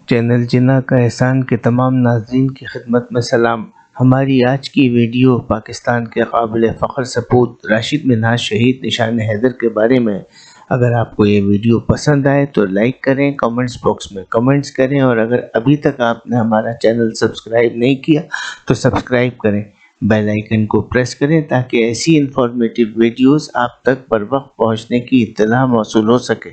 Channel جنا کا احسان کے تمام ناظرین کی خدمت میں سلام۔ ہماری آج کی ویڈیو پاکستان کے قابل فخر سپوت راشد منہاج شہید نشان حیدر کے بارے میں۔ اگر آپ کو یہ ویڈیو پسند آئے تو لائک کریں، کمنٹس باکس میں کمنٹس کریں، اور اگر ابھی تک آپ نے ہمارا چینل سبسکرائب نہیں کیا تو سبسکرائب کریں، بیل آئیکن کو پریس کریں تاکہ ایسی انفارمیٹیو ویڈیوز آپ تک پر وقت پہنچنے کی اطلاع موصول ہو سکے۔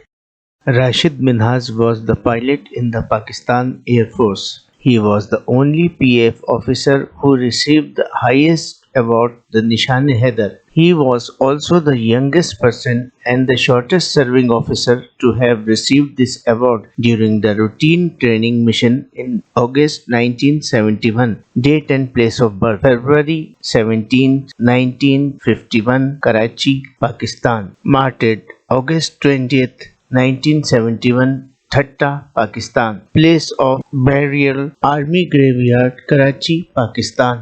Rashid Minhaj was the pilot in the Pakistan Air Force. He was the only PAF officer who received the highest award, the Nishan-e-Haidar. He was also the youngest person and the shortest serving officer to have received this award during the routine training mission in August 1971. Date and place of birth: February 17, 1951, Karachi, Pakistan. Martyred August 20th, 1971, Thatta, Pakistan. Place of burial: Army Graveyard, Karachi, Pakistan.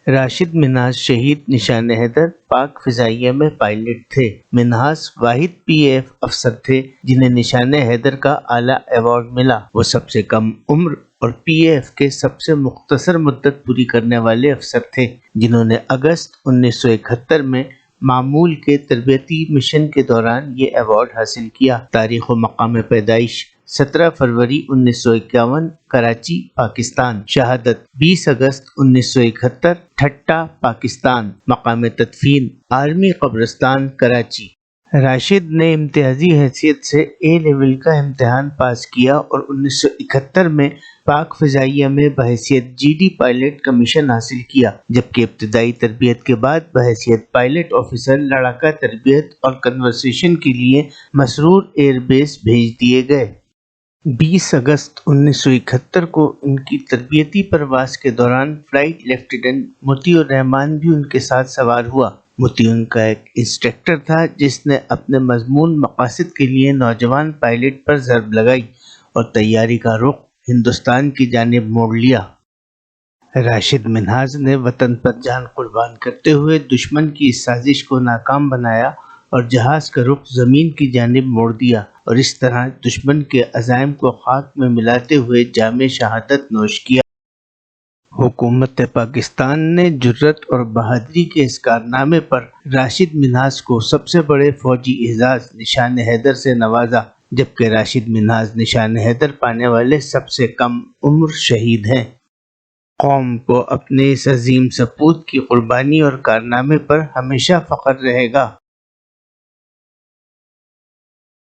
Rashid منہاج شہید نشان حیدر پاک فضائیہ میں pilot تھے۔ منہاج واحد P F افسر تھے جنہیں نشان حیدر کا اعلیٰ ایوارڈ ملا۔ وہ سب سے کم عمر اور پی ایف کے سب سے مختصر مدت پوری کرنے والے افسر تھے جنہوں نے اگست 1971 میں معمول کے تربیتی مشن کے دوران یہ ایوارڈ حاصل کیا۔ تاریخ و مقام پیدائش: 17 فروری 1951، کراچی، پاکستان۔ شہادت: 20 اگست 1971، ٹھٹہ، پاکستان۔ مقام تدفین: آرمی قبرستان، کراچی۔ راشد نے امتیازی حیثیت سے اے لیول کا امتحان پاس کیا اور 1971 میں پاک فضائیہ میں بحیثیت جی ڈی پائلٹ کمیشن حاصل کیا، جبکہ ابتدائی تربیت کے بعد بحیثیت پائلٹ آفیسر لڑاکا تربیت اور کنورسیشن کے لیے مسرور ایئر بیس بھیج دیے گئے۔ 20 اگست 1971 کو ان کی تربیتی پرواز کے دوران فلائٹ لیفٹیننٹ مطیع الرحمان بھی ان کے ساتھ سوار ہوا۔ مطیع ان کا ایک انسٹرکٹر تھا جس نے اپنے مضمون مقاصد کے لیے نوجوان پائلٹ پر ضرب لگائی اور طیارے کا رخ ہندوستان کی جانب موڑ لیا۔ راشد منہاج نے وطن پر جان قربان کرتے ہوئے دشمن کی اس سازش کو ناکام بنایا اور جہاز کا رخ زمین کی جانب موڑ دیا، اور اس طرح دشمن کے عزائم کو خاک میں ملاتے ہوئے جام شہادت نوش کیا۔ حکومت پاکستان نے جرات اور بہادری کے اس کارنامے پر راشد منہاج کو سب سے بڑے فوجی اعزاز نشان حیدر سے نوازا، جبکہ راشد منہاج نشان حیدر پانے والے سب سے کم عمر شہید ہیں۔ قوم کو اپنے اس عظیم سپوت کی قربانی اور کارنامے پر ہمیشہ فخر رہے گا۔